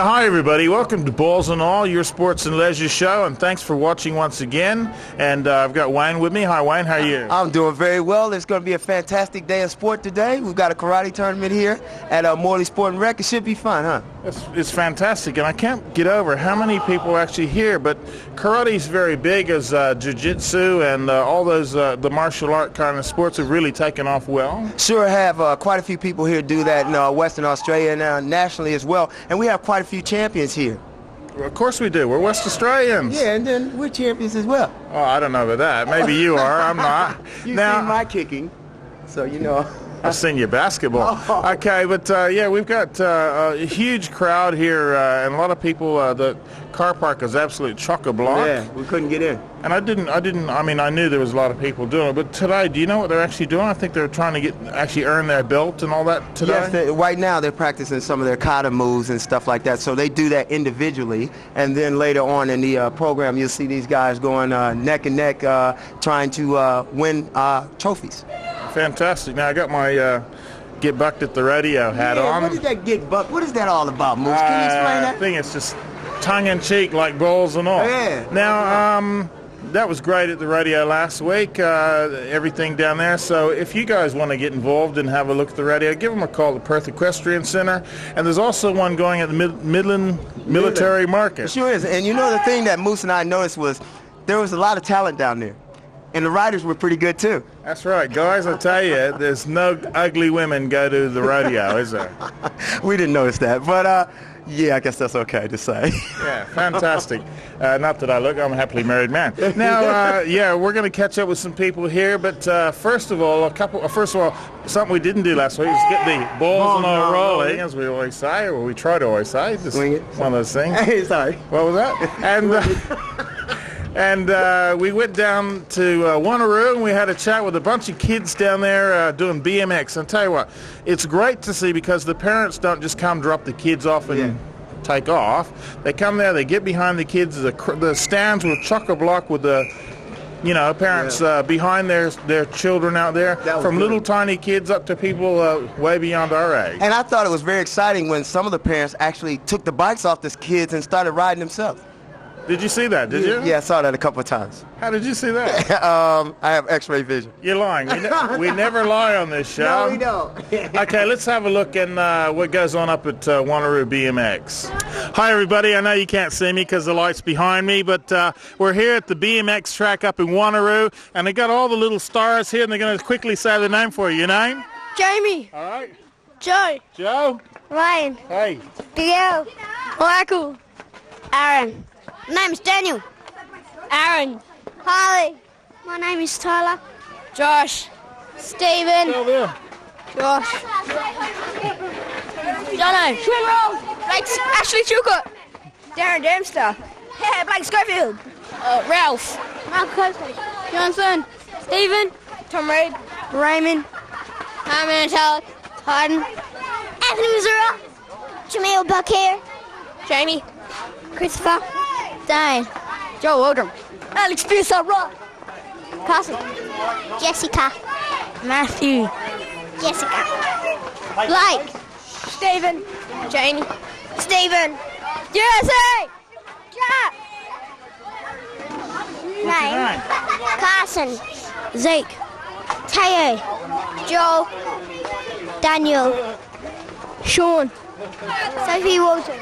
Yeah, hi everybody. Welcome to Balls and All, your sports and leisure show, and thanks for watching once again. And I've got Wayne with me. Hi Wayne, how are you? I'm doing very well. It's going to be a fantastic day of sport today. We've got a karate tournament here at Morley Sport and Rec. It should be fun, huh? It's fantastic, and I can't get over how many people are actually here, but karate's very big as jiu-jitsu and all those, the martial art kind of sports have really taken off well. Sure have. Quite a few people here do that in Western Australia and nationally as well, and we have quite a few champions here. Well, of course we do. We're West Australians. Yeah, and then we're champions as well. Oh, I don't know about that. Maybe you are. I'm not. You've seen my kicking, so you know. I've seen your basketball. Oh. Okay, but yeah, we've got a huge crowd here, and a lot of people. The car park is absolute chock-a-block. Yeah, we couldn't get in. And I mean, I knew there was a lot of people doing it, but today, do you know what they're actually doing? I think they're trying to actually earn their belt and all that today. Yes, right now they're practicing some of their kata moves and stuff like that, so they do that individually, and then later on in the program, you'll see these guys going neck and neck, trying to win trophies. Fantastic. Now I got my Get Bucked at the Radio hat on. What is that Get Bucked? What is that all about, Moose? Can you explain that? I think it's just tongue-in-cheek, like balls and all. Yeah. Now, that was great at the radio last week, everything down there. So if you guys want to get involved and have a look at the radio, give them a call at Perth Equestrian Center. And there's also one going at the Midland Military Market. It sure is. And you know the thing that Moose and I noticed was there was a lot of talent down there. And the riders were pretty good, too. That's right. Guys, I tell you, there's no ugly women go to the rodeo, is there? We didn't notice that. But, yeah, I guess that's okay to say. Yeah, fantastic. Not that I look, I'm a happily married man. Now, yeah, we're going to catch up with some people here. But first of all, something we didn't do last week was get the balls and all rolling, as we always say, or we try to always say. Just swing it. One of those things. Hey, sorry. What was that? And we went down to Wanneroo, and we had a chat with a bunch of kids down there doing BMX. And I'll tell you what, it's great to see because the parents don't just come drop the kids off and take off. They come there, they get behind the kids. The stands were chock-a-block with the, parents behind their children out there, from little tiny kids up to people way beyond our age. And I thought it was very exciting when some of the parents actually took the bikes off the kids and started riding themselves. Did you see that? Did you? Yeah, I saw that a couple of times. How did you see that? I have X-ray vision. You're lying. We never lie on this show. No, we don't. Okay, let's have a look at what goes on up at Wanneroo BMX. Hi, everybody. I know you can't see me because the light's behind me, but we're here at the BMX track up in Wanneroo, and they got all the little stars here, and they're going to quickly say the name for you. Your name? Jamie. All right. Joe. Joe. Ryan. Hey. Miguel. Michael. Aaron. My name is Daniel. Aaron. Harley. My name is Tyler. Josh. Stephen. Still there. Josh. Jono. Shinroll. Blake. Ashley Chukot. Darren Dempster. Blake Schofield. Ralph. Mark Coasley. Johnson. Stephen. Tom Reed. Raymond. Harmon Talent. Hayden. Anthony Missouri. Jamil Bakir. Jamie. Christopher. Dane. Joe Waldron. Alex Pearson. Carson. Jessica. Matthew. Jessica. Blake. Stephen. Jamie. Stephen. Jesse. Jack. Name. Carson. Zeke. Teo. Joel. Daniel. Sean. Sophie Walton.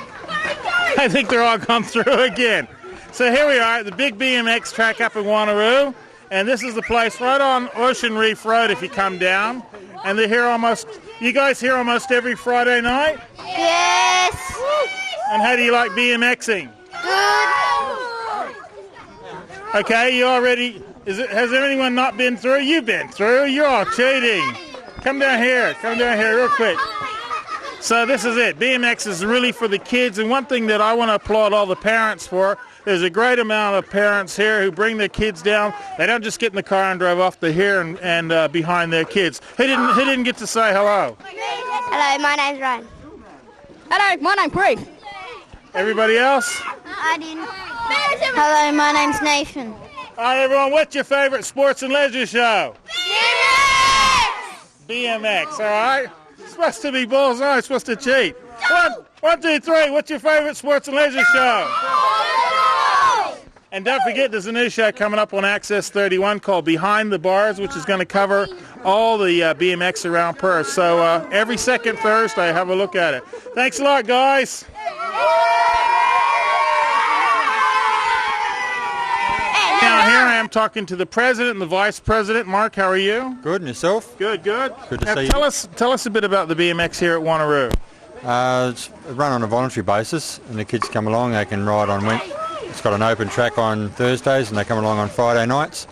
I think they're all gone through again. So here we are at the big BMX track up in Wanneroo, and this is the place right on Ocean Reef Road if you come down. And they're here you guys here almost every Friday night? Yes. And how do you like BMXing? Good. Okay, you already, has anyone not been through? You've been through, you're all cheating. Come down here real quick. So this is it. BMX is really for the kids, and one thing that I want to applaud all the parents for, there's a great amount of parents here who bring their kids down. They don't just get in the car and drive off to here and behind their kids. Who didn't get to say hello? Hello, my name's Ryan. Hello, my name's Bree. Everybody else? I didn't. Hello, my name's Nathan. All right, everyone, what's your favorite sports and leisure show? BMX! BMX, all right? supposed to be bullseye. It's supposed to cheat. One, two, three. What's your favourite sports and leisure show? And don't forget, there's a new show coming up on Access 31 called Behind the Bars, which is going to cover all the BMX around Perth. So every second Thursday, have a look at it. Thanks a lot, guys. Now here I am talking to the president and the vice president. Mark, how are you? Good, and yourself? Good, good. Good to Now, see tell you. Tell us a bit about the BMX here at Wanneroo. It's run on a voluntary basis, and the kids come along. They can ride on it's got an open track on Thursdays, and they come along on Friday nights.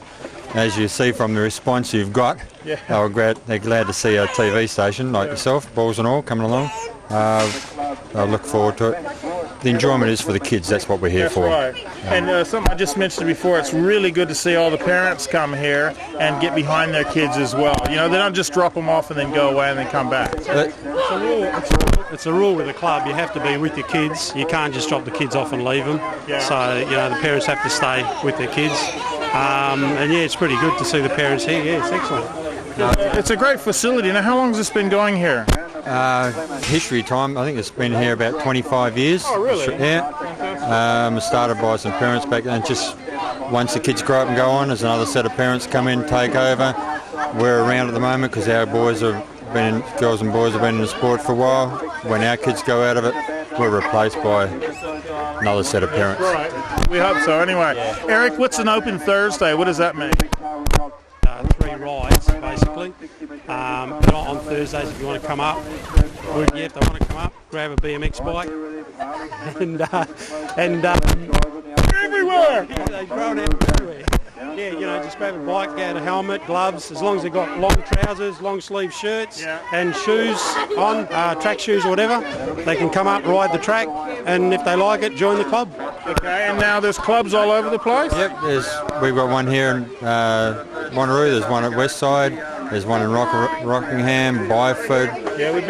As you see from the response you've got, they're glad to see a TV station like yourself, balls and all, coming along. I look forward to it. The enjoyment is for the kids. That's what we're here for. Right. And something I just mentioned before, it's really good to see all the parents come here and get behind their kids as well. You know, they don't just drop them off and then go away and then come back. It's a rule with the club. You have to be with your kids. You can't just drop the kids off and leave them. Yeah. So, you know, the parents have to stay with their kids. And yeah, it's pretty good to see the parents here. Yeah, it's excellent. It's a great facility. Now, how long has this been going here? History time, I think it's been here about 25 years. Oh, really? Yeah. Started by some parents back then. Just once the kids grow up and go on, there's another set of parents come in, take over. We're around at the moment because our girls and boys have been in the sport for a while. When our kids go out of it, we're replaced by another set of parents. Right. We hope so. Anyway, Eric, what's an open Thursday? What does that mean? 3 rides, basically. But on Thursdays, if you want to come up, if they want to come up, grab a BMX bike. and Everywhere! Yeah, they grow out everywhere. Yeah, you know, just grab a bike, get a helmet, gloves, as long as they've got long trousers, long sleeve shirts and shoes on, track shoes or whatever, they can come up, ride the track, and if they like it, join the club. Okay, and now there's clubs all over the place? Yep, we've got one here in Wanneroo, there's one at Westside, there's one in Rockingham, Byford,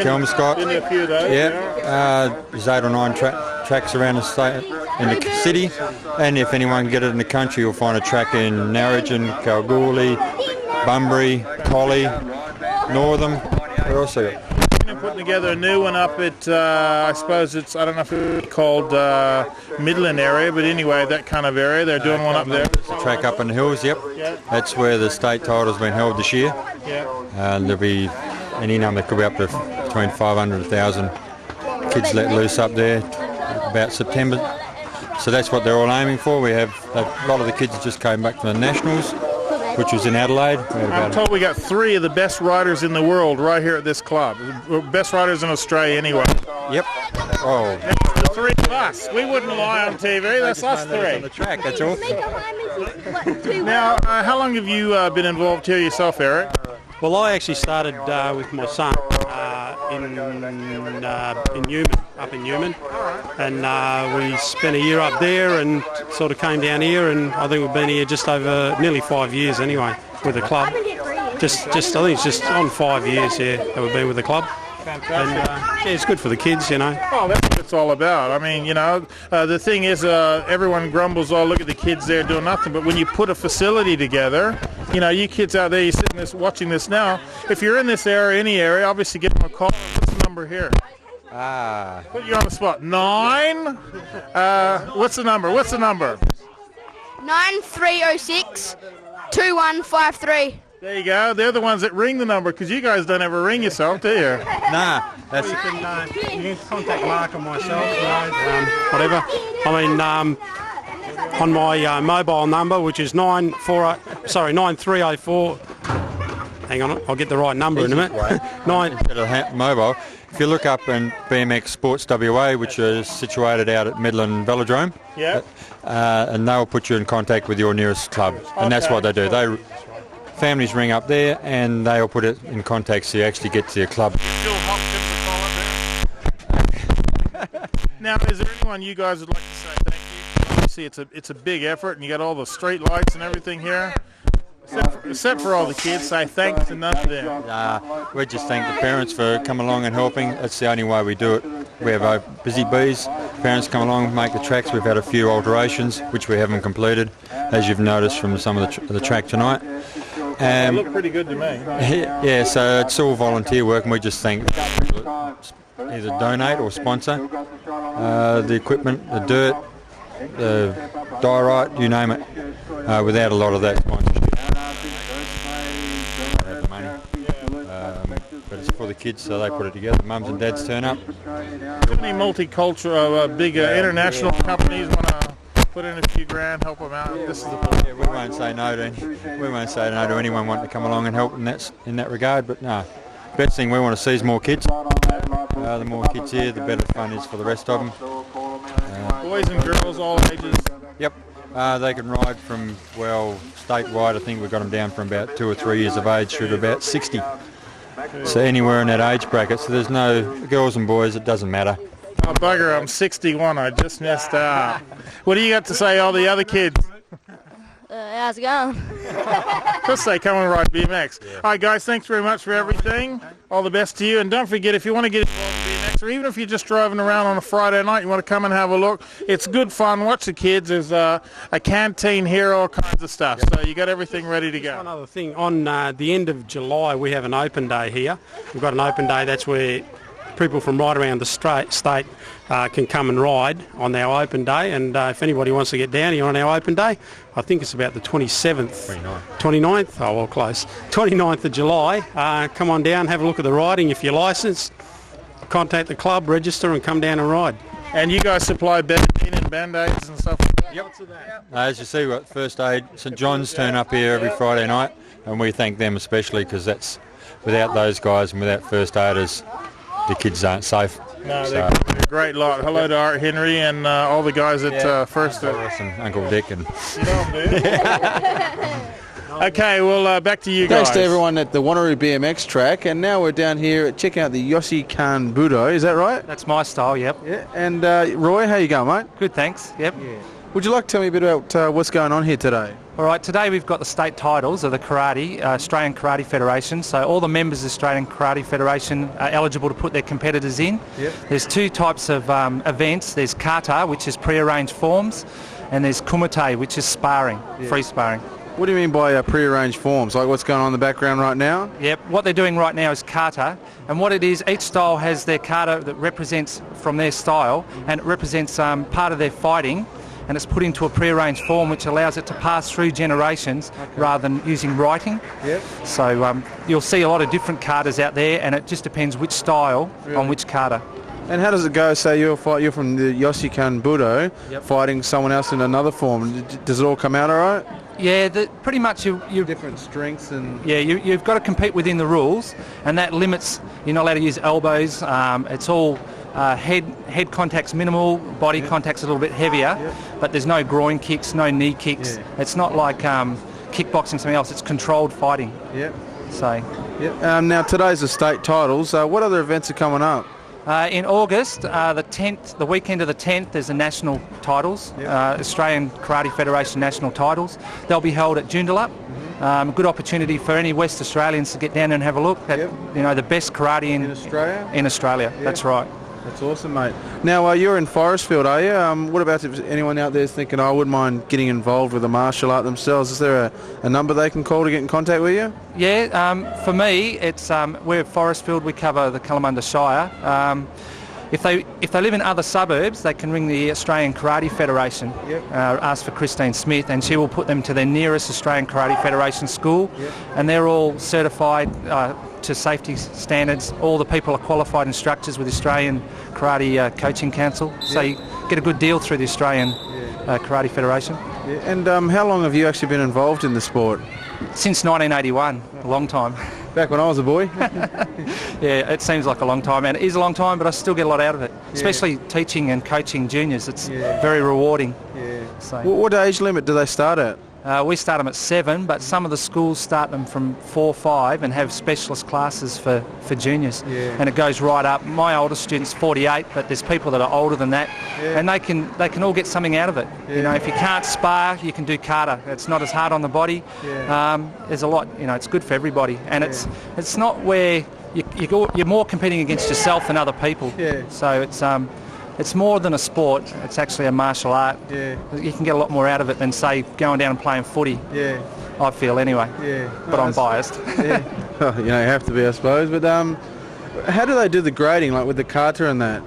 Kelmscott. Been to a few of those. There's 8 or 9 tracks around the state, in the city, and if anyone can get it in the country, you'll find a track in Narrogin, Kalgoorlie, Bunbury, Collie, Northam. We're also putting together a new one up at, I suppose I don't know if it's called Midland area, but anyway, that kind of area. They're doing one up there. There's a track up in the hills, yep. That's where the state title's been held this year. And there'll be any number, could be up to between 500 and 1,000 kids let loose up there about September. So that's what they're all aiming for. We have a lot of the kids that just came back from the Nationals, which was in Adelaide. I'm told we got 3 of the best riders in the world right here at this club. Best riders in Australia anyway. Yep. Oh. That's the 3 of us. We wouldn't lie on TV. That's us 3. On the track, that's all. Now, how long have you been involved here yourself, Eric? Well, I actually started with my son in Newman, up in Newman, and we spent a year up there and sort of came down here, and I think we've been here just over nearly 5 years anyway with the club. Just I think it's just on 5 years that we've been with the club. Fantastic. And yeah, it's good for the kids, you know. Oh, that's what it's all about. I mean, you know, the thing is, everyone grumbles, oh, look at the kids there doing nothing. But when you put a facility together, you know, you kids out there, you're sitting watching this now. If you're in this area, any area, obviously give them a call. What's the number here? Put you on the spot. 9? What's the number? 9306 2153. There you go. They're the ones that ring the number, because you guys don't ever ring yourself, do you? Nah, that's You can contact Mark or myself, you know, whatever. I mean, on my mobile number, which is 9304. Hang on, I'll get the right number in a minute. Mobile. If you look up in BMX Sports WA, which is situated out at Midland Velodrome, and they'll put you in contact with your nearest club, and that's what they do. Families ring up there and they'll put it in contact so you actually get to your club. Now, is there anyone you guys would like to say thank you? Obviously, it's a big effort, and you got all the street lights and everything here. Except for all the kids, say thanks to none of them. We just thank the parents for coming along and helping. That's the only way we do it. We have busy bees. Parents come along, make the tracks. We've had a few alterations, which we haven't completed, as you've noticed from some of the track tonight. They look pretty good to me. Yeah, so it's all volunteer work, and we just think either donate or sponsor the equipment, the dirt, the diorite, you name it, without a lot of that sponsorship. Don't have the money. But it's for the kids, so they put it together. Mums and dads turn up. How many multicultural, big international companies want to put in a few grand, help them out? This is the point. Yeah, we won't say no to anyone wanting to come along and help in that regard. But no, best thing we want to see is more kids. The more kids here, the better fun is for the rest of them. Boys and girls, all ages. Yep. They can ride from, well, statewide, I think we've got them down from about 2 or 3 years of age through to about 60. So anywhere in that age bracket. So there's no girls and boys, it doesn't matter. Oh, bugger, I'm 61. I just missed out. What do you got to say, all the other kids? How's it going? Just say come and ride BMX. Yeah. All right, guys, thanks very much for everything. All the best to you. And don't forget, if you want to get involved in BMX, or even if you're just driving around on a Friday night, you want to come and have a look, it's good fun. Watch the kids. There's a canteen here, all kinds of stuff. So you got everything ready to go. One other thing, on the end of July, we have an open day here. We've got an open day. That's where people from right around the state can come and ride on our open day, and if anybody wants to get down here on our open day, I think it's about the 29th, oh well, close, 29th of July, come on down, have a look at the riding. If you're licensed, contact the club, register and come down and ride. And you guys supply betadine and Band-Aids and stuff like that? Yep. As you see, we've got First Aid, St John's turn up here every Friday night, and we thank them especially because that's, without those guys and without First Aiders, the kids aren't safe. No, they're a great lot. Hello to Art Henry and all the guys at First Aid. And Uncle Dick. And Okay, well, back to you guys. Thanks to everyone at the Wanneroo BMX track, and now we're down here checking out the Yossi Khan Budo. Is that right? That's my style, yep. Yeah. And Roy, how you going, mate? Good, thanks. Yep. Yeah. Would you like to tell me a bit about what's going on here today? All right, today we've got the state titles of the karate, Australian Karate Federation. So all the members of the Australian Karate Federation are eligible to put their competitors in. Yep. There's two types of events. There's kata, which is pre-arranged forms, and there's kumite, which is sparring, free sparring. What do you mean by pre-arranged forms? Like what's going on in the background right now? Yep, what they're doing right now is kata, and what it is, each style has their kata that represents from their style, and it represents part of their fighting, and it's put into a pre-arranged form which allows it to pass through generations rather than using writing. Yep. So you'll see a lot of different katas out there, and it just depends which style on which kata. And how does it go? Say you're from the Yossi Khan Budo, Yep. fighting someone else in another form. Does it all come out all right? Yeah, pretty much you Different strengths and... yeah, you've got to compete within the rules, and that limits, you're not allowed to use elbows. It's all head contact's minimal, body contact's a little bit heavier, but there's no groin kicks, no knee kicks. Yeah. It's not like kickboxing, something else. It's controlled fighting. Yep. So Yep. Now today's the state titles. What other events are coming up? in August, the 10th, the weekend of the 10th, there's the national titles, Australian Karate Federation national titles. They'll be held at Joondalup. A good opportunity for any West Australians to get down and have a look at, you know, the best karate in Australia. In Australia, that's right. That's awesome, mate. Now, you're in Forestfield, are you? What about if anyone out there is thinking, I wouldn't mind getting involved with a martial art themselves? Is there a number they can call to get in contact with you? Yeah, for me, it's we're Forestfield. We cover the Kalamunda Shire. If they live in other suburbs, they can ring the Australian Karate Federation, ask for Christine Smith, and she will put them to their nearest Australian Karate Federation school, and they're all certified to safety standards. All the people are qualified instructors with the Australian Karate Coaching Council, so you get a good deal through the Australian Karate Federation. And how long have you actually been involved in the sport? Since 1981, a long time. Back when I was a boy? Yeah, it seems like a long time, and it is a long time, but I still get a lot out of it, especially teaching and coaching juniors. It's very rewarding. So, What age limit do they start at? we start them at 7, but some of the schools start them from 4, 5 and have specialist classes for juniors. And it goes right up. My oldest student's 48, but there's people that are older than that, and they can all get something out of it. You know, if you can't spar, you can do kata. It's not as hard on the body. There's a lot, you know, it's good for everybody, and it's not where you're more competing against yourself than other people. So it's more than a sport. It's actually a martial art. You can get a lot more out of it than, say, going down and playing footy. I feel anyway. Yeah. But I'm biased. Yeah. Oh, you have to be, I suppose. But how do they do the grading, like with the kata and that?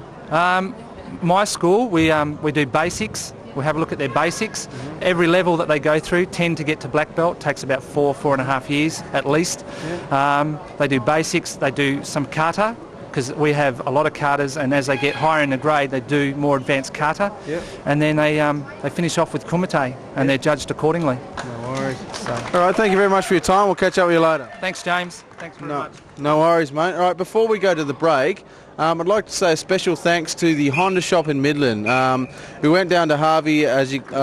My school, we do basics. We have a look at their basics. Every level that they go through tend to get to black belt. Takes about 4.5 years at least. They do basics. They do some kata, because we have a lot of katas, and as they get higher in the grade, they do more advanced kata. And then they finish off with kumite, and they're judged accordingly. No worries. All right, thank you very much for your time. We'll catch up with you later. Thanks, James. Thanks very much. No worries, mate. All right, before we go to the break, I'd like to say a special thanks to the Honda shop in Midland. We went down to Harvey,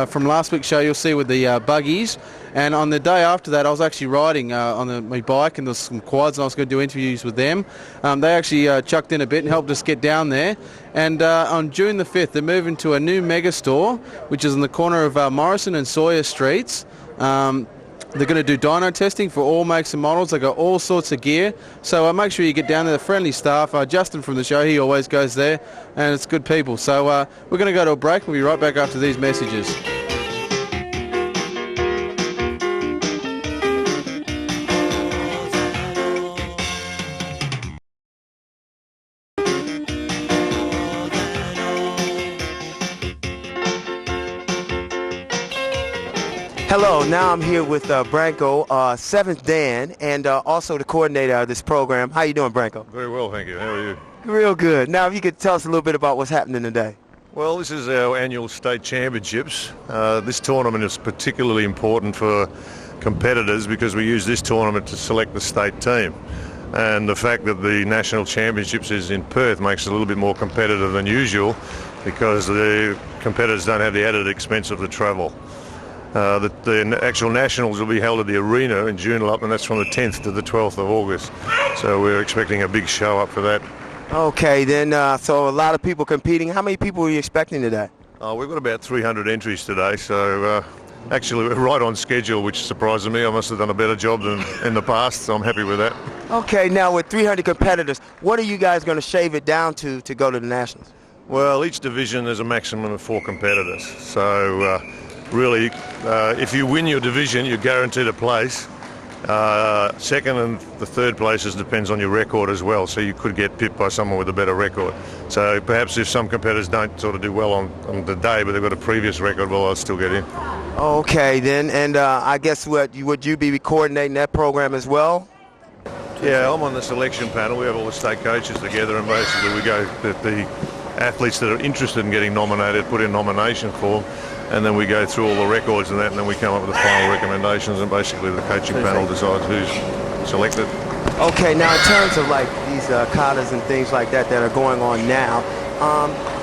from last week's show, you'll see, with the buggies. And on the day after that, I was actually riding on my bike, and there was some quads, and I was going to do interviews with them. They actually chucked in a bit and helped us get down there. And on June the 5th, they're moving to a new mega store, which is in the corner of Morrison and Sawyer Streets. They're going to do dyno testing for all makes and models. They've got all sorts of gear. So make sure you get down there. The friendly staff. Justin from the show, he always goes there, and it's good people. So we're going to go to a break. We'll be right back after these messages. Hello, now I'm here with Branko, 7th Dan, and also the coordinator of this program. How you doing, Branko? Very well, thank you. How are you? Real good. Now, if you could tell us a little bit about what's happening today. Well, this is our annual state championships. This tournament is particularly important for competitors because we use this tournament to select the state team. And the fact that the national championships is in Perth makes it a little bit more competitive than usual because the competitors don't have the added expense of the travel. The actual nationals will be held at the arena in Joondalup, and that's from the 10th to the 12th of August. So we're expecting a big show up for that. Okay, then, so a lot of people competing. How many people are you expecting today? We've got about 300 entries today, so actually we're right on schedule, which surprises me. I must have done a better job than in the past, so I'm happy with that. Okay, now with 300 competitors, what are you guys going to shave it down to go to the nationals? Well, each division there's a maximum of 4 competitors. So really, if you win your division, you're guaranteed a place. Second and the third places depends on your record as well, so you could get pipped by someone with a better record. So perhaps if some competitors don't sort of do well on the day, but they've got a previous record, well, they'll still get in. Okay, then, and I guess would you be coordinating that program as well? Yeah, I'm on the selection panel. We have all the state coaches together, and basically we go the athletes that are interested in getting nominated put in nomination form, and then we go through all the records and that, and then we come up with the final recommendations, and basically the coaching panel decides who's selected. Okay, now in terms of like these katas and things like that are going on now,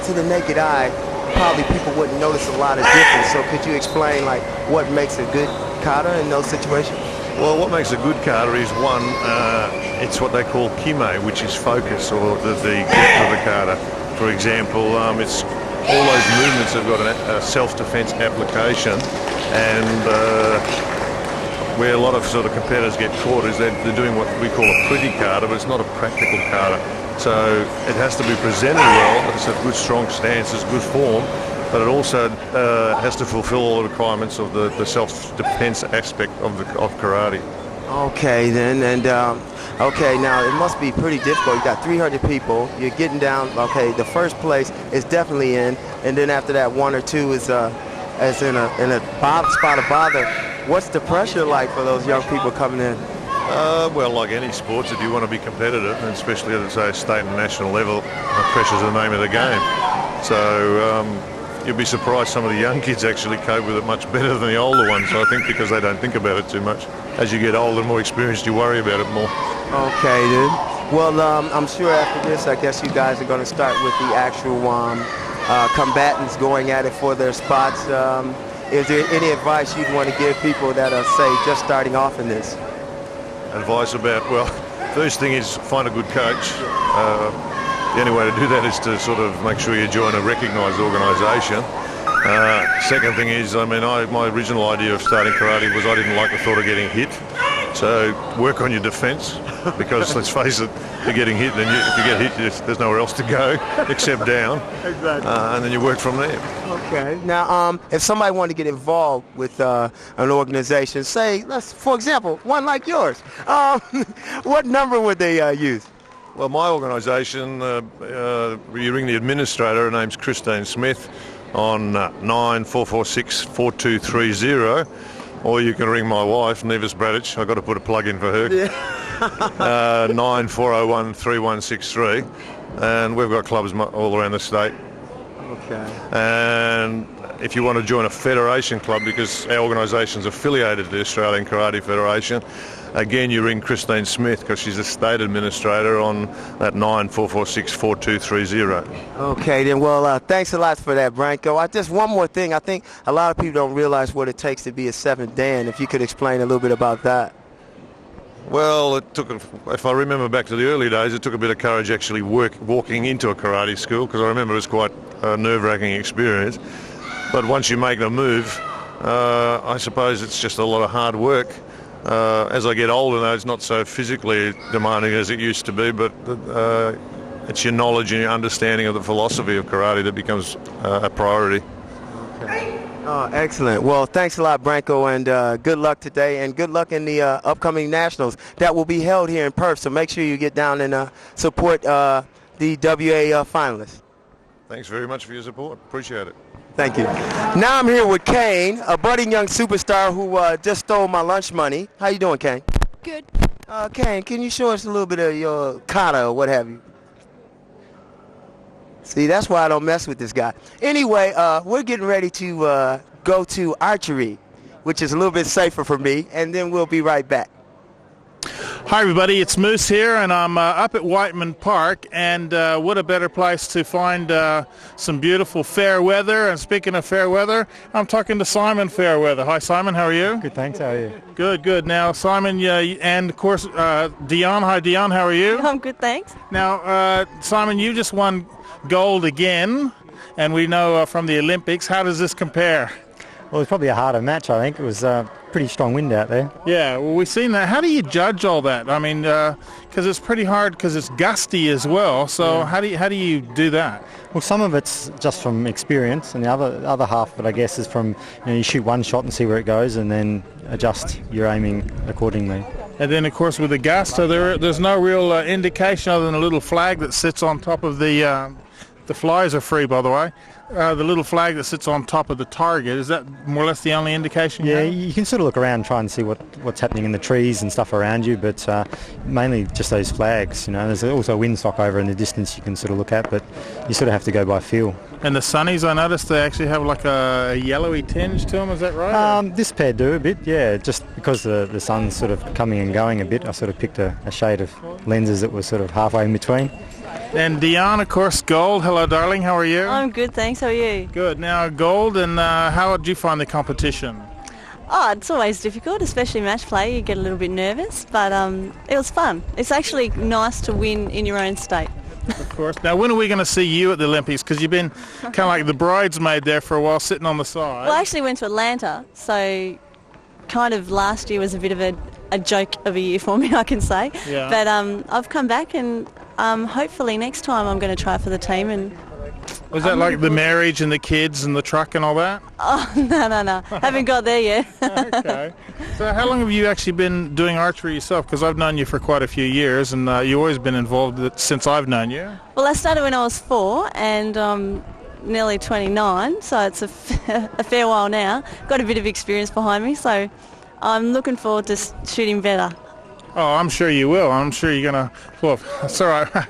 to the naked eye, probably people wouldn't notice a lot of difference. So could you explain like what makes a good kata in those situations? Well, what makes a good kata is one, it's what they call kime, which is focus, or the depth of the kata. For example, it's all those movements have got a self-defense application, and where a lot of sort of competitors get caught is they're doing what we call a pretty kata, but it's not a practical kata. So it has to be presented well, it's a good strong stance, it's good form, but it also has to fulfill all the requirements of the self-defense aspect of karate. Okay then, and okay, now it must be pretty difficult. You got 300 people, you're getting down. Okay, the first place is definitely in, and then after that, 1 or 2 is in a spot of bother. What's the pressure like for those young people coming in? Well, like any sports, if you want to be competitive, and especially at say state and national level, pressure's the name of the game. So you'll be surprised some of the young kids actually cope with it much better than the older ones. So I think because they don't think about it too much. As you get older and more experienced, you worry about it more. Okay, then. Well, I'm sure after this, I guess you guys are going to start with the actual combatants going at it for their spots. Is there any advice you'd want to give people that are, say, just starting off in this? Advice about, well, first thing is find a good coach. The only way to do that is to sort of make sure you join a recognised organisation. Second thing is, I mean, my original idea of starting karate was I didn't like the thought of getting hit. So work on your defence, because let's face it, you're getting hit, and if you get hit, there's nowhere else to go except down. Exactly. And then you work from there. Okay. Now, if somebody wanted to get involved with an organization, say, for example, one like yours, what number would they use? Well, my organisation, you ring the administrator, her name's Christine Smith, on 9446-4230, or you can ring my wife, Nevis Bradich. I've got to put a plug in for her. Yeah. 9401-3163, and we've got clubs all around the state. Okay. And if you want to join a federation club, because our organisation's affiliated to the Australian Karate Federation, again, you ring Christine Smith, because she's a state administrator, on that 9446-4230. Okay, then, well, thanks a lot for that, Branko. Just one more thing. I think a lot of people don't realize what it takes to be a seventh Dan. If you could explain a little bit about that. Well, if I remember back to the early days, it took a bit of courage actually walking into a karate school, because I remember it was quite a nerve-wracking experience. But once you make the move, I suppose it's just a lot of hard work. As I get older now, it's not so physically demanding as it used to be, but it's your knowledge and your understanding of the philosophy of karate that becomes a priority. Okay. Oh, excellent. Well, thanks a lot, Branko, and good luck today, and good luck in the upcoming nationals that will be held here in Perth. So make sure you get down and support the WA finalists. Thanks very much for your support. Appreciate it. Thank you. Now I'm here with Kane, a budding young superstar who just stole my lunch money. How you doing, Kane? Good. Kane, can you show us a little bit of your kata or what have you? See, that's why I don't mess with this guy. Anyway, we're getting ready to go to Archery, which is a little bit safer for me, and then we'll be right back. Hi everybody, it's Moose here, and I'm up at Whiteman Park, and what a better place to find some beautiful fair weather. And speaking of fair weather, I'm talking to Simon Fairweather. Hi Simon, how are you? Good, thanks, how are you? Good, good. Now Simon, and of course Dion. Hi Dion, how are you? I'm good, thanks. Now Simon, you just won gold again, and we know from the Olympics. How does this compare? Well, it was probably a harder match, I think. It was pretty strong wind out there. Yeah, well, we've seen that. How do you judge all that? I mean, because it's pretty hard, because it's gusty as well. So how do you do that? Well, some of it's just from experience, and the other half of it, I guess, is from you shoot one shot and see where it goes, and then adjust your aiming accordingly. And then, of course, with the gust, so there's no real indication other than a little flag that sits on top of the flies are free, by the way. The little flag that sits on top of the target, is that more or less the only indication? Yeah, you can sort of look around and try and see what's happening in the trees and stuff around you, but mainly just those flags. There's also a windsock over in the distance you can sort of look at, but you sort of have to go by feel. And the sunnies, I noticed they actually have like a yellowy tinge to them, is that right? This pair do a bit, yeah, just because the sun's sort of coming and going a bit. I sort of picked a shade of lenses that was sort of halfway in between. And Dion, of course, gold. Hello, darling. How are you? I'm good, thanks. How are you? Good. Now, gold, and how did you find the competition? Oh, it's always difficult, especially match play. You get a little bit nervous, but it was fun. It's actually nice to win in your own state. Of course. Now, when are we going to see you at the Olympics? Because you've been kind of like the bridesmaid there for a while, sitting on the side. Well, I actually went to Atlanta, so kind of last year was a bit of a joke of a year for me, I can say. Yeah. But I've come back, and hopefully next time I'm going to try for the team. And was that like the marriage and the kids and the truck and all that? Oh, no. Haven't got there yet. Okay. So how long have you actually been doing archery yourself? Because I've known you for quite a few years, and you've always been involved since I've known you. Well, I started when I was 4, and nearly 29, so it's a fair while now. Got a bit of experience behind me, so I'm looking forward to shooting better. Oh, I'm sure you will. I'm sure you're going to... Well, it's all right.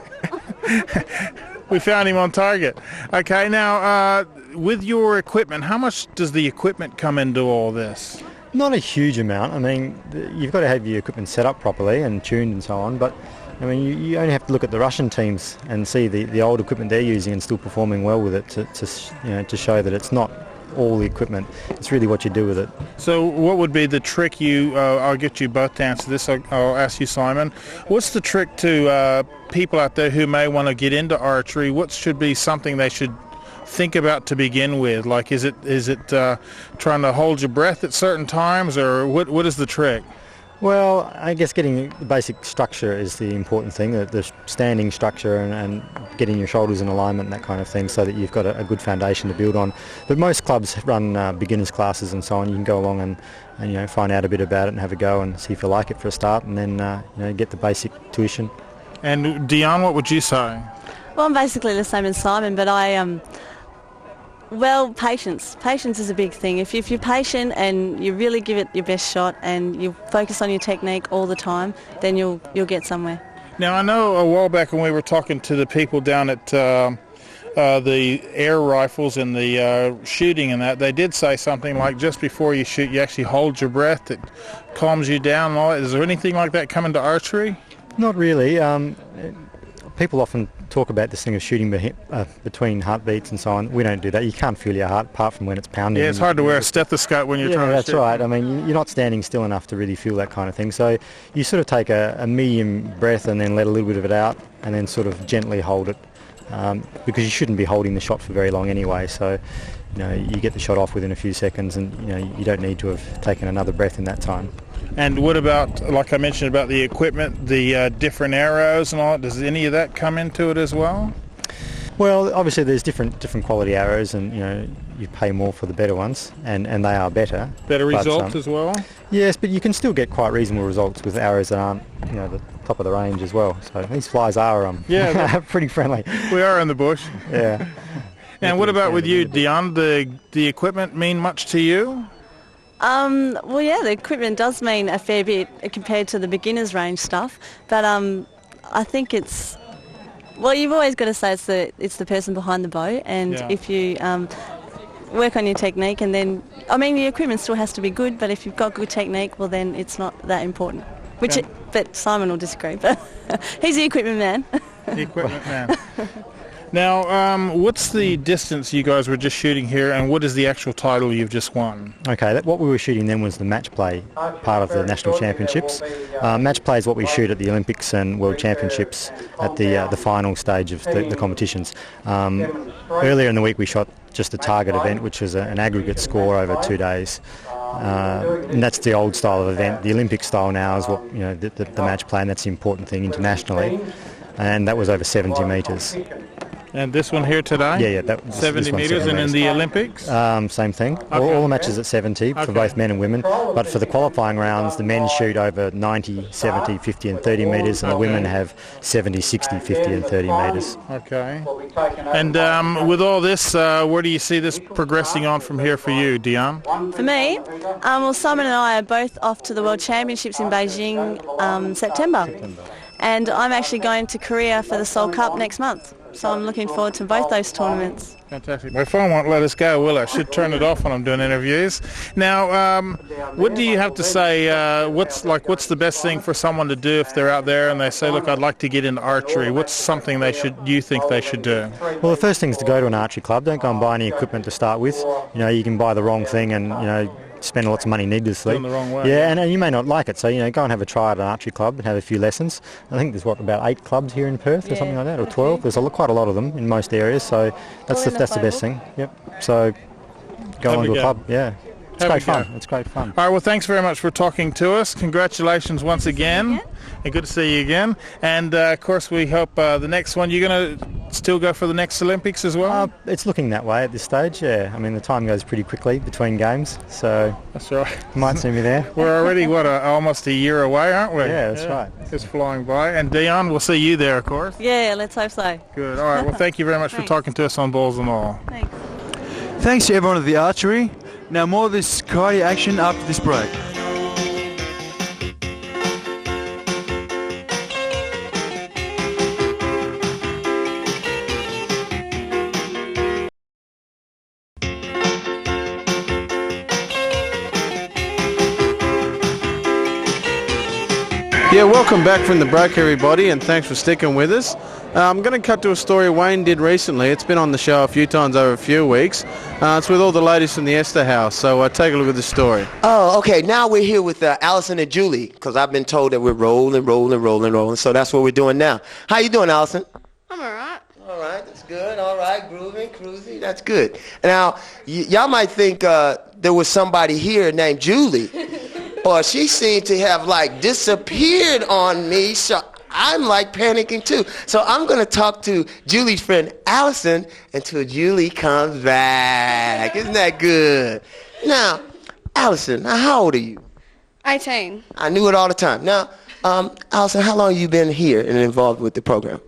We found him on target. Okay, now, with your equipment, how much does the equipment come into all this? Not a huge amount. I mean, you've got to have your equipment set up properly and tuned and so on, but I mean, you only have to look at the Russian teams and see the old equipment they're using and still performing well with it to show that it's not all the equipment. It's really what you do with it. So what would be the trick I'll get you both to answer this. I'll ask you, Simon. What's the trick to people out there who may want to get into archery? What should be something they should think about to begin with? Like, is it trying to hold your breath at certain times, or what is the trick? Well, I guess getting the basic structure is the important thing, the standing structure and getting your shoulders in alignment and that kind of thing, so that you've got a good foundation to build on. But most clubs run beginners classes and so on. You can go along and find out a bit about it and have a go and see if you like it for a start, and then get the basic tuition. And Dion, what would you say? Well, I'm basically the same as Simon, but well, patience. Patience is a big thing. If you're patient and you really give it your best shot and you focus on your technique all the time, then you'll get somewhere. Now, I know a while back when we were talking to the people down at the air rifles and the shooting and that, they did say something like just before you shoot, you actually hold your breath. It calms you down and all that. Is there anything like that coming to archery? Not really. People often talk about this thing of shooting between heartbeats and so on. We don't do that. You can't feel your heart apart from when it's pounding. Yeah, it's hard to wear a stethoscope when you're trying to that's shoot. right. I mean, you're not standing still enough to really feel that kind of thing. So you sort of take a medium breath and then let a little bit of it out and then sort of gently hold it, because you shouldn't be holding the shot for very long anyway. So, you get the shot off within a few seconds and, you don't need to have taken another breath in that time. And what about, like I mentioned, about the equipment, the different arrows and all that? Does any of that come into it as well? Well, obviously there's different quality arrows, and you pay more for the better ones, and they are better. Better results as well? Yes, but you can still get quite reasonable results with arrows that aren't the top of the range as well. So these flies are pretty friendly. We are in the bush. Yeah. And what about with you, Dion? The equipment mean much to you? Well, yeah, the equipment does mean a fair bit compared to the beginner's range stuff, but I think it's, well, you've always got to say it's the person behind the bow, and if you work on your technique, and then, I mean, the equipment still has to be good, but if you've got good technique, well, then it's not that important. But Simon will disagree, but he's the equipment man. The equipment man. Now, what's the distance you guys were just shooting here, and what is the actual title you've just won? Okay, what we were shooting then was the match play part of the national championships. Match play is what we shoot at the Olympics and World Championships at the final stage of the competitions. Earlier in the week we shot just a target event, which was an aggregate score over 2 days. And that's the old style of event. The Olympic style now is what the match play, and that's the important thing internationally. And that was over 70 metres. And this one here today? Yeah, that 70 metres, and in the Olympics? Same thing. Okay. All the matches at 70 for both men and women. But for the qualifying rounds, the men shoot over 90, 70, 50 and 30 metres, and the women have 70, 60, 50 and 30 metres. Okay. And with all this, where do you see this progressing on from here for you, Dion? For me, well, Simon and I are both off to the World Championships in Beijing September. And I'm actually going to Korea for the Seoul Cup next month. So I'm looking forward to both those tournaments. Fantastic. My phone won't let us go, will it? I should turn it off when I'm doing interviews. Now, what do you have to say, what's the best thing for someone to do if they're out there and they say, look, I'd like to get into archery? What's something you think they should do? Well, the first thing is to go to an archery club. Don't go and buy any equipment to start with. You can buy the wrong thing and, spend lots of money needlessly. Going the wrong way. Yeah, and you may not like it, so go and have a try at an archery club and have a few lessons. I think there's about 8 clubs here in Perth or something like that, or 12. There's quite a lot of them in most areas, so that's the best thing. Yep. So go on to a club. Yeah. It's great fun. It's great fun. All right, well, thanks very much for talking to us. Congratulations once again. And good to see you again. And, of course, we hope the next one, you're going to still go for the next Olympics as well? It's looking that way at this stage, yeah. I mean, the time goes pretty quickly between games, so... That's right. Might see me there. We're already, almost a year away, aren't we? Yeah, that's right. It's flying by. And, Dion, we'll see you there, of course. Yeah, let's hope so. Good. All right, well, thank you very much for talking to us on Balls and All. Thanks. Thanks to everyone at the Archery. Now more of this karate action after this break. Yeah, welcome back from the break, everybody, and thanks for sticking with us. I'm going to cut to a story Wayne did recently. It's been on the show a few times over a few weeks. It's with all the ladies from the Esther House, so take a look at the story. Oh, okay. Now we're here with Allison and Julie, because I've been told that we're rolling, so that's what we're doing now. How you doing, Allison? I'm all right. All right, that's good. All right, grooving, cruising, that's good. Now, y'all might think there was somebody here named Julie. Or she seemed to have like disappeared on me. So I'm like panicking too. So I'm going to talk to Julie's friend Allison until Julie comes back. Isn't that good? Now, Allison, how old are you? 18. I knew it all the time. Now, Allison, how long have you been here and involved with the program?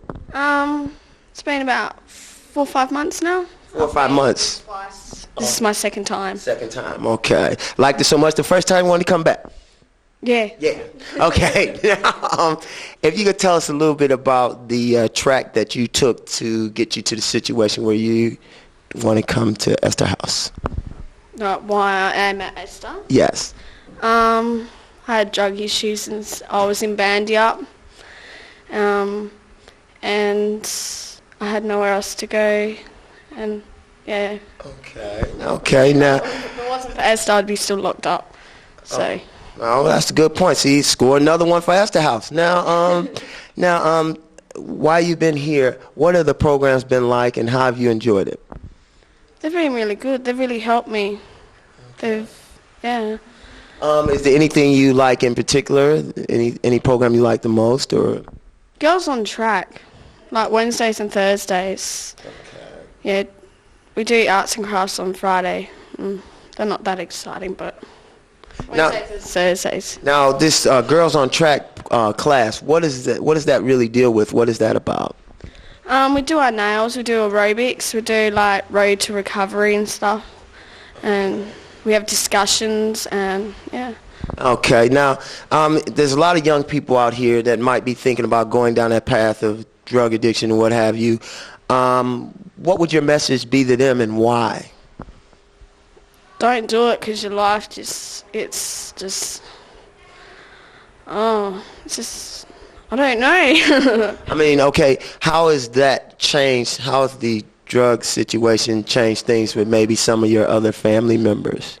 It's been about 4 or 5 months now. 4 or 5 months. This is my second time. Second time, okay. Liked it so much the first time you wanted to come back? Yeah. Yeah. Okay. Now, if you could tell us a little bit about the track that you took to get you to the situation where you want to come to Esther House. Why I am at Esther? Yes. I had drug issues since I was in bandy up. And I had nowhere else to go. And yeah. Okay. Now. If it wasn't for Esther, I'd be still locked up. So. Oh, that's a good point. See, score another one for Esther House. Now, while you've been here, what have the programs been like, and how have you enjoyed it? They've been really good. They've really helped me. Yeah. Is there anything you like in particular? Any program you like the most, or? Girls on track, like Wednesdays and Thursdays. Okay. Yeah, we do arts and crafts on Friday. They're not that exciting, but Wednesdays and Thursdays. Now, this Girls on Track class, what does that really deal with? What is that about? We do our nails, we do aerobics, we do like road to recovery and stuff, and we have discussions and yeah. Okay, now there's a lot of young people out here that might be thinking about going down that path of drug addiction and what have you. What would your message be to them, and why? Don't do it, because your life I don't know. I mean, okay, how has that changed? How has the drug situation changed things with maybe some of your other family members?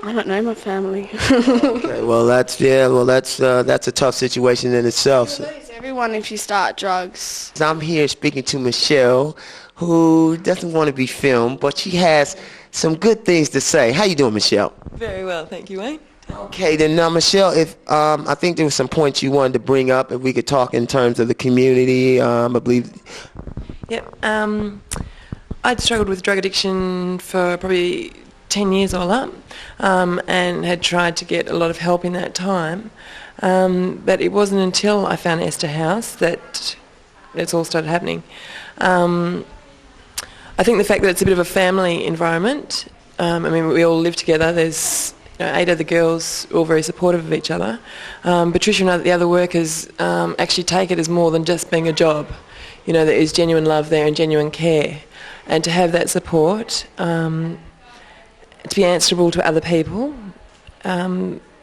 I don't know my family. Okay, well that's a tough situation in itself. You lose everyone if you start drugs. I'm here speaking to Michelle, who doesn't want to be filmed, but she has some good things to say. How you doing, Michelle? Very well, thank you, Wayne. Okay, then now, Michelle, if I think there were some points you wanted to bring up, if we could talk in terms of the community, I believe. Yep. I'd struggled with drug addiction for probably 10 years all up, and had tried to get a lot of help in that time. But it wasn't until I found Esther House that it's all started happening. I think the fact that it's a bit of a family environment, I mean, we all live together. There's 8 other girls, all very supportive of each other. Patricia and the other workers actually take it as more than just being a job. You know, there is genuine love there and genuine care. And to have that support, to be answerable to other people,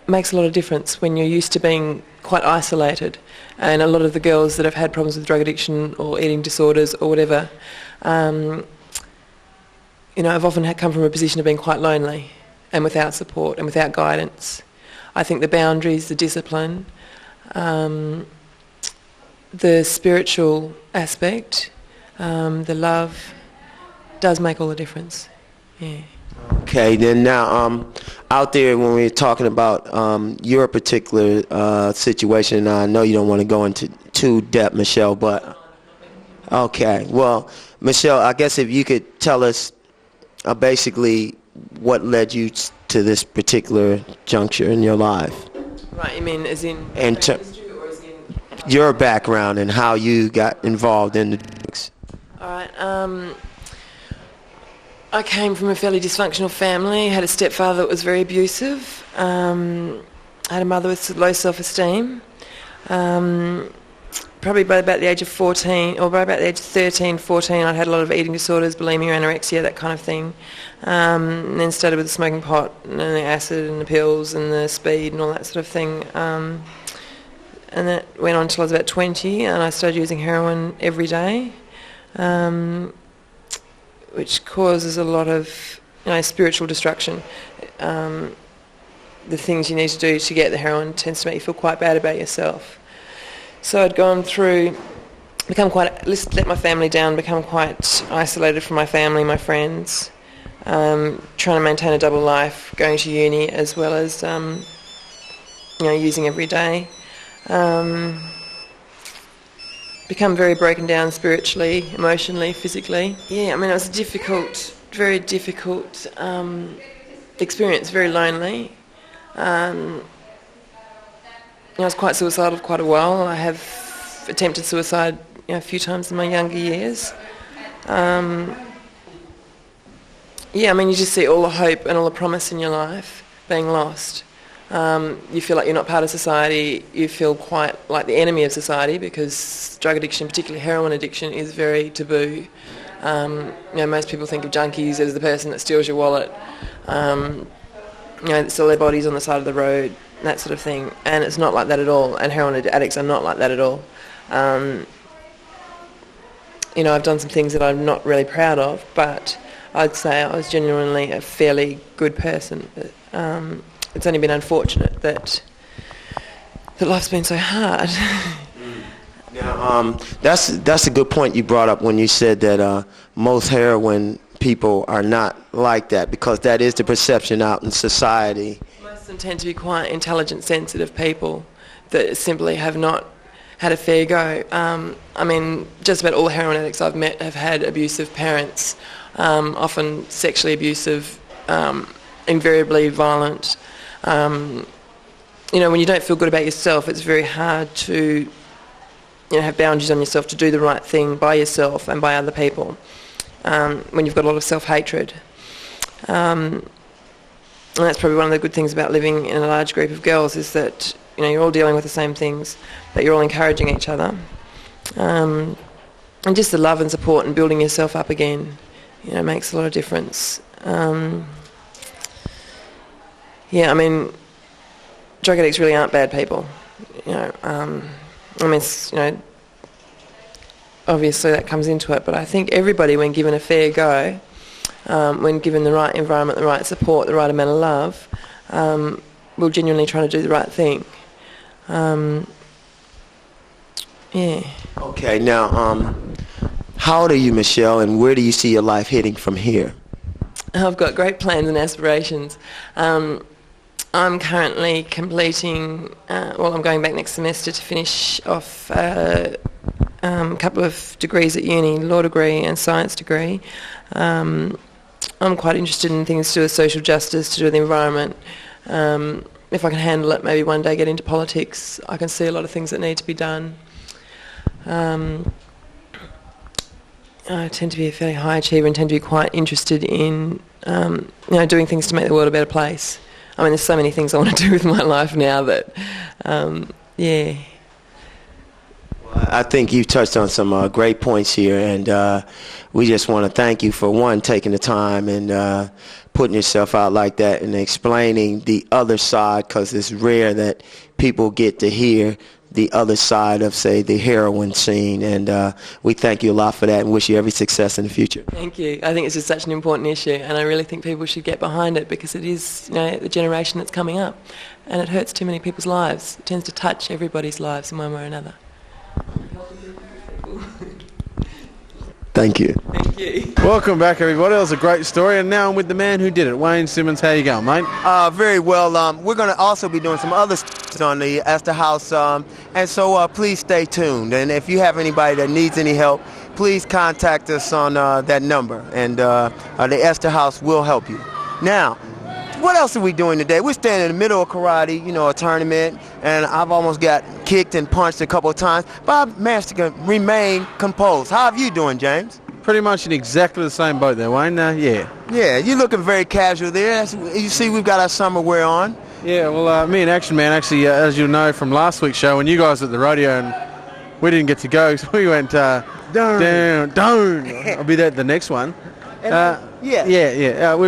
makes a lot of difference when you're used to being quite isolated. And a lot of the girls that have had problems with drug addiction or eating disorders or whatever, you know, I've often come from a position of being quite lonely and without support and without guidance. I think the boundaries, the discipline, the spiritual aspect, the love does make all the difference. Yeah. Okay, then now out there when we're talking about your particular situation, I know you don't want to go into too depth, Michelle, but okay. Well, Michelle, I guess if you could tell us basically what led you to this particular juncture in your life. Right, you mean as in history, or as in your background and how you got involved in the drugs? All right. I came from a fairly dysfunctional family. Had a stepfather that was very abusive. I had a mother with low self-esteem. Probably by about the age of 14, or by about the age of 13, 14, I'd had a lot of eating disorders, bulimia, anorexia, that kind of thing. And then started with the smoking pot and the acid and the pills and the speed and all that sort of thing. And that went on until I was about 20, and I started using heroin every day, which causes a lot of spiritual destruction. The things you need to do to get the heroin tends to make you feel quite bad about yourself. So I'd gone through, let my family down, become quite isolated from my family, my friends, trying to maintain a double life, going to uni as well as using every day. Become very broken down spiritually, emotionally, physically. Yeah, I mean, it was a very difficult experience, very lonely. I was quite suicidal for quite a while. I have attempted suicide a few times in my younger years. You just see all the hope and all the promise in your life being lost. You feel like you're not part of society. You feel quite like the enemy of society because drug addiction, particularly heroin addiction, is very taboo. Most people think of junkies as the person that steals your wallet, that sell their bodies on the side of the road, that sort of thing. And it's not like that at all. And heroin addicts are not like that at all. I've done some things that I'm not really proud of, but I'd say I was genuinely a fairly good person. It's only been unfortunate that life's been so hard. Now, that's a good point you brought up when you said that most heroin people are not like that, because that is the perception out in society. Most of them tend to be quite intelligent, sensitive people that simply have not had a fair go. Just about all the heroin addicts I've met have had abusive parents, often sexually abusive, invariably violent. When you don't feel good about yourself, it's very hard to have boundaries on yourself, to do the right thing by yourself and by other people, when you've got a lot of self-hatred. And that's probably one of the good things about living in a large group of girls, is that you're all dealing with the same things, but you're all encouraging each other. And just the love and support and building yourself up again, makes a lot of difference. Drug addicts really aren't bad people. Obviously that comes into it, but I think everybody, when given a fair go, when given the right environment, the right support, the right amount of love, will genuinely try to do the right thing. Okay, now, how old are you, Michelle, and where do you see your life heading from here? I've got great plans and aspirations. I'm currently completing, I'm going back next semester to finish off a couple of degrees at uni, law degree and science degree. I'm quite interested in things to do with social justice, to do with the environment. If I can handle it, maybe one day get into politics. I can see a lot of things that need to be done. I tend to be a fairly high achiever and tend to be quite interested in doing things to make the world a better place. There's so many things I want to do with my life now that, I think you've touched on some great points here, and we just want to thank you for, one, taking the time and putting yourself out like that and explaining the other side, because it's rare that people get to hear the other side of, say, the heroin scene, and we thank you a lot for that and wish you every success in the future. Thank you. I think it's just such an important issue, and I really think people should get behind it, because it is the generation that's coming up, and it hurts too many people's lives. It tends to touch everybody's lives in one way or another. Thank you. Thank you. Welcome back, everybody. That was a great story, and now I'm with the man who did it, Wayne Simmonds. How you going, mate? Very well. We're going to also be doing some other stuff on the Esther House, and so please stay tuned. And if you have anybody that needs any help, please contact us on that number, and the Esther House will help you. Now, what else are we doing today? We're standing in the middle of karate, a tournament, and I've almost got kicked and punched a couple of times, but I managed to remain composed. How are you doing, James? Pretty much in exactly the same boat there, Wayne. Yeah, you're looking very casual there. You see we've got our summer wear on. Yeah, well, me and Action Man, actually, as you'll know from last week's show, when you guys were at the rodeo and we didn't get to go, so we went down. I'll be there at the next one. We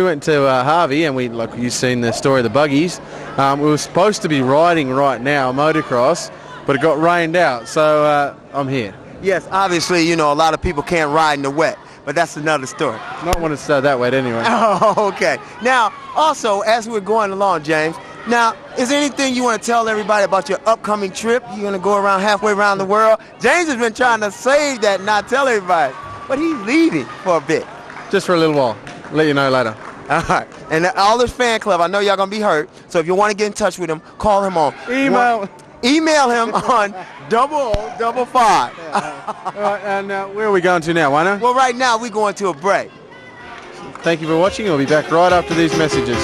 went to Harvey, and you've seen the story of the buggies. We were supposed to be riding right now, motocross, but it got rained out, so I'm here. Yes, obviously, a lot of people can't ride in the wet, but that's another story. Not when it's that wet anyway. Oh, okay. Now, also, as we're going along, James, now, is there anything you want to tell everybody about your upcoming trip? You're going to go around halfway around the world? James has been trying to save that and not tell everybody, but he's leaving for a bit. Just for a little while. Let you know later. All right. And all this fan club, I know y'all going to be hurt. So if you want to get in touch with him, call him on. Email him on 0055. All right, and where are we going to now, Wano? Well, right now we're going to a break. Thank you for watching. We'll be back right after these messages.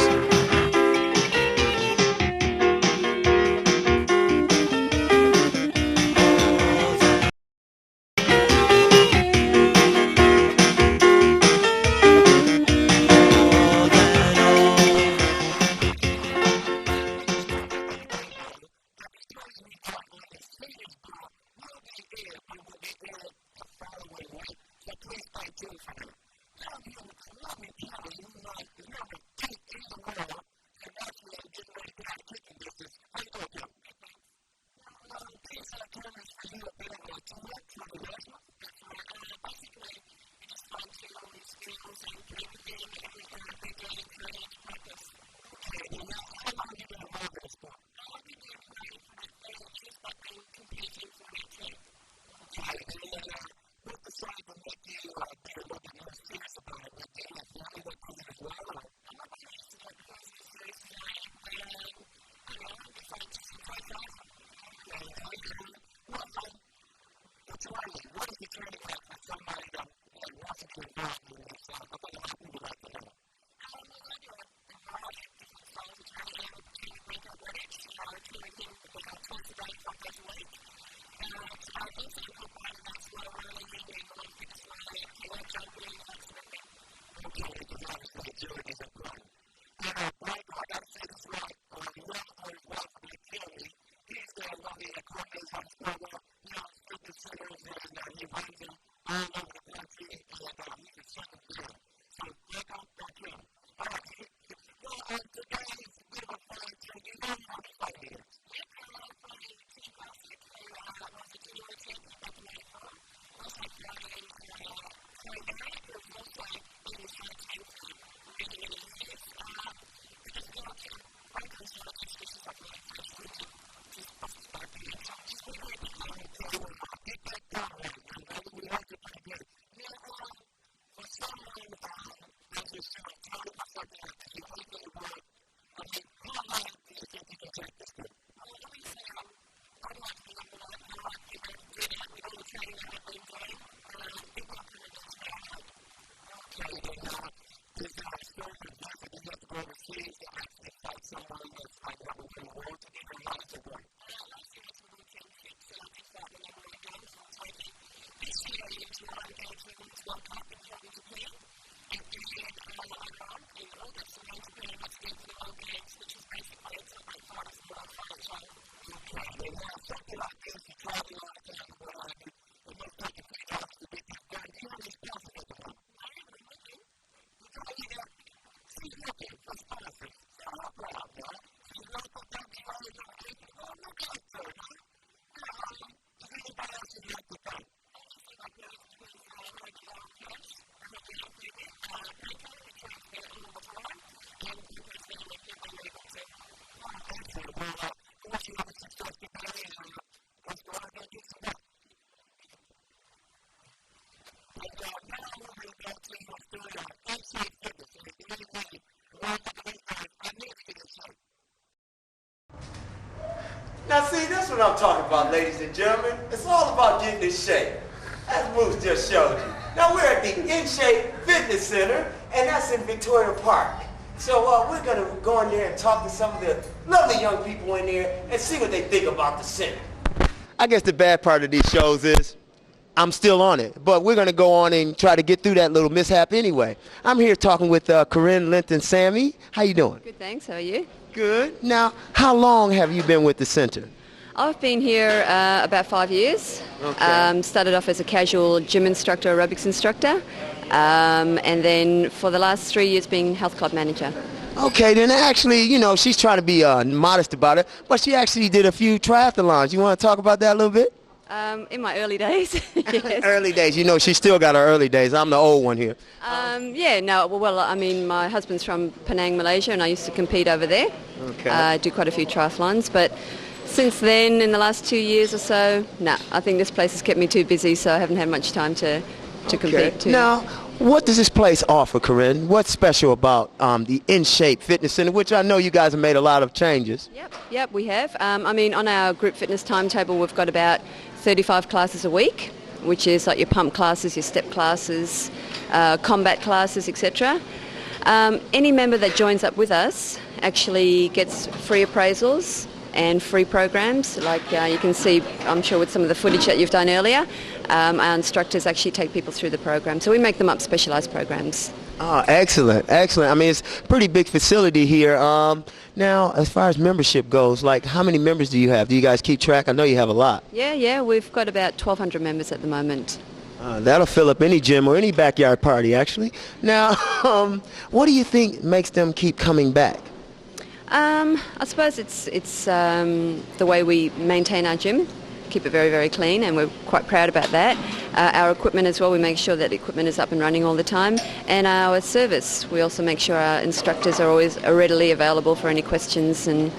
Now see, that's what I'm talking about, ladies and gentlemen. It's all about getting in shape, as Moose just showed you. Now we're at the In Shape Fitness Center, and that's in Victoria Park. So we're going to go in there and talk to some of the lovely young people in there and see what they think about the center. I guess the bad part of these shows is I'm still on it, but we're going to go on and try to get through that little mishap anyway. I'm here talking with Corinne, Linton, Sammy. How you doing? Good, thanks. How are you? Good. Now, how long have you been with the center? I've been here about 5 years. Okay. Started off as a casual gym instructor, aerobics instructor, and then for the last 3 years being health club manager. Okay, then actually, you know, she's trying to be modest about it, but she actually did a few triathlons. You want to talk about that a little bit? In my early days, yes. Early days. You know, she still got her early days. I'm the old one here. I mean, my husband's from Penang, Malaysia, and I used to compete over there. Okay. Do quite a few triathlons, but since then, in the last 2 years or so, I think this place has kept me too busy, so I haven't had much time to compete too. Now, What does this place offer, Corinne? What's special about the In Shape Fitness Center, which I know you guys have made a lot of changes? Yep, we have. I mean, on our group fitness timetable, we've got about 35 classes a week, which is like your pump classes, your step classes, combat classes, etc. Any member that joins up with us actually gets free appraisals and free programs. Like you can see, I'm sure, with some of the footage that you've done earlier, our instructors actually take people through the program. So we make them up specialised programs. Oh, excellent, excellent. I mean, it's a pretty big facility here. Now, as far as membership goes, like how many members do you have? Do you guys keep track? I know you have a lot. Yeah, we've got about 1,200 members at the moment. That'll fill up any gym or any backyard party, actually. Now, what do you think makes them keep coming back? I suppose it's the way we maintain our gym, keep it very, very clean, and we're quite proud about that. Our equipment as well, we make sure that the equipment is up and running all the time. And our service, we also make sure our instructors are always readily available for any questions and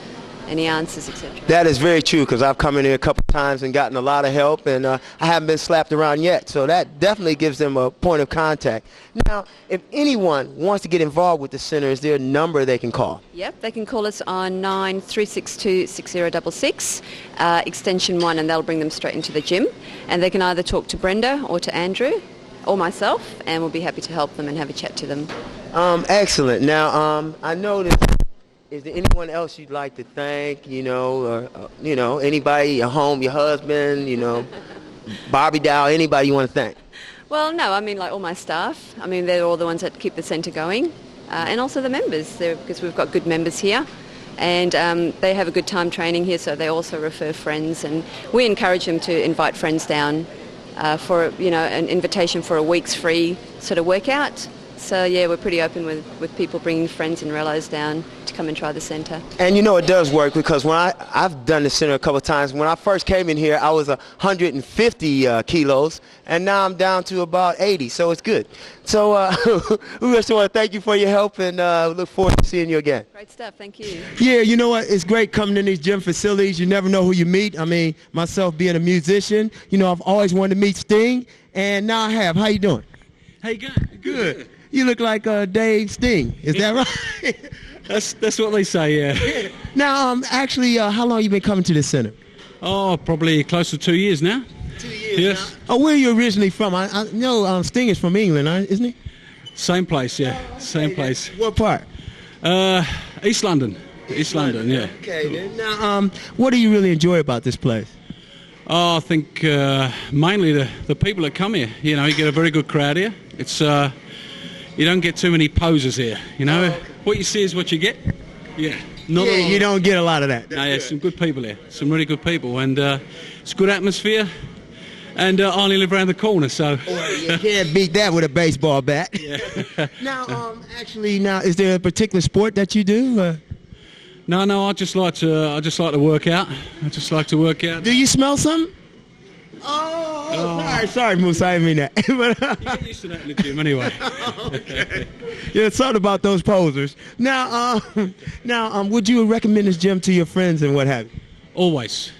any answers, etc. That is very true, because I've come in here a couple times and gotten a lot of help, and I haven't been slapped around yet, so that definitely gives them a point of contact. Now, if anyone wants to get involved with the center, is there a number they can call? Yep, they can call us on 93626066, extension 1, and that'll bring them straight into the gym. And they can either talk to Brenda or to Andrew or myself, and we'll be happy to help them and have a chat to them. Excellent. Now, I noticed, is there anyone else you'd like to thank, or, anybody, your home, your husband, Barbie doll, anybody you want to thank? Well, no, I mean, like all my staff. I mean, they're all the ones that keep the centre going. And also the members, because we've got good members here. And they have a good time training here, so they also refer friends. And we encourage them to invite friends down for, an invitation for a week's free sort of workout. So, yeah, we're pretty open with people bringing friends and relos down to come and try the centre. And it does work, because when I've done the center a couple of times. When I first came in here, I was 150 kilos, and now I'm down to about 80, so it's good. So we just want to thank you for your help, and look forward to seeing you again. Great stuff, thank you. Yeah, you know what? It's great coming in these gym facilities. You never know who you meet. I mean, myself being a musician, I've always wanted to meet Sting, and now I have. How you doing? How you going? Good. You look like Dave Sting. Is that right? That's what they say, yeah. Now, actually, how long you been coming to this center? Oh, probably close to 2 years now. 2 years Yes. now? Oh, where are you originally from? I know Sting is from England, isn't he? Same place, yeah. Same place. What part? East London. East London, yeah. Okay, then. Now, what do you really enjoy about this place? Oh, I think mainly the people that come here. You get a very good crowd here. It's you don't get too many posers here. What you see is what you get. Yeah. You don't get a lot of that. No, yeah, some good people here. Some really good people, and it's a good atmosphere. And I only live around the corner, so you can't beat that with a baseball bat. Yeah. Now, is there a particular sport that you do? No, I just like to work out. I just like to work out. Do you smell something? Sorry, Moose, I didn't mean that. You get used to that in the gym anyway. Okay. Yeah, it's something about those posers. Now, would you recommend this gym to your friends and what have you? Always.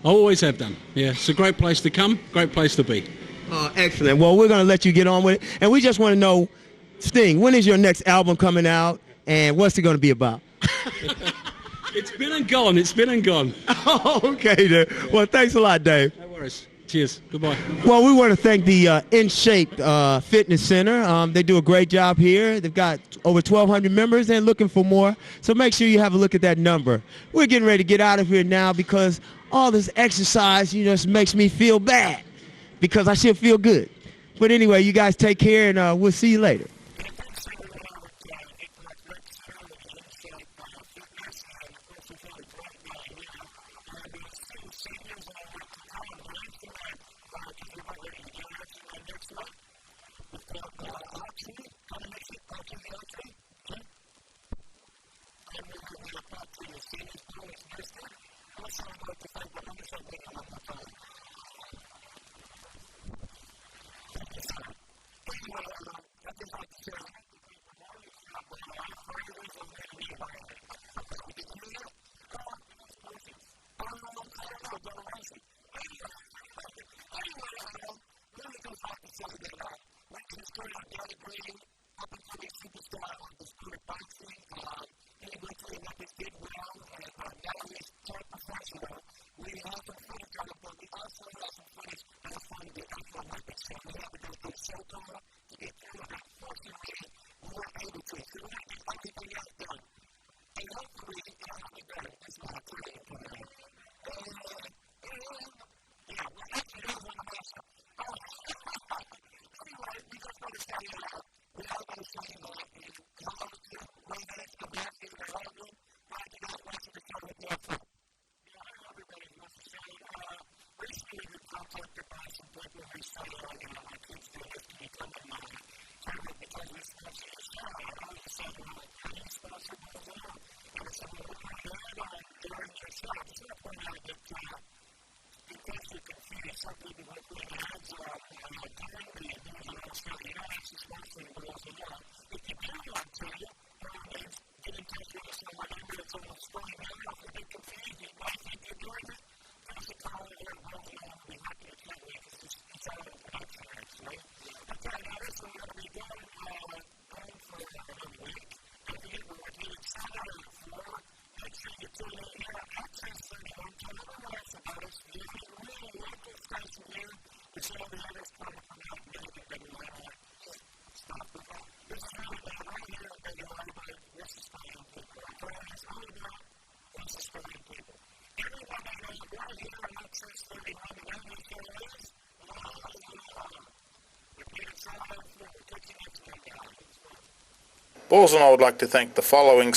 I always have done. Yeah, it's a great place to come, great place to be. Excellent. Well, we're going to let you get on with it. And we just want to know, Sting, when is your next album coming out, and what's it going to be about? It's been and gone. It's been and gone. Oh, okay, then. Well, thanks a lot, Dave. No worries. Cheers. Goodbye. Well, we want to thank the In Shape Fitness Center. They do a great job here. They've got over 1,200 members and looking for more. So make sure you have a look at that number. We're getting ready to get out of here now, because all this exercise, just makes me feel bad, because I should feel good. But anyway, you guys take care, and we'll see you later. Anyway, really good talk to say that. Balls and I would like to thank the following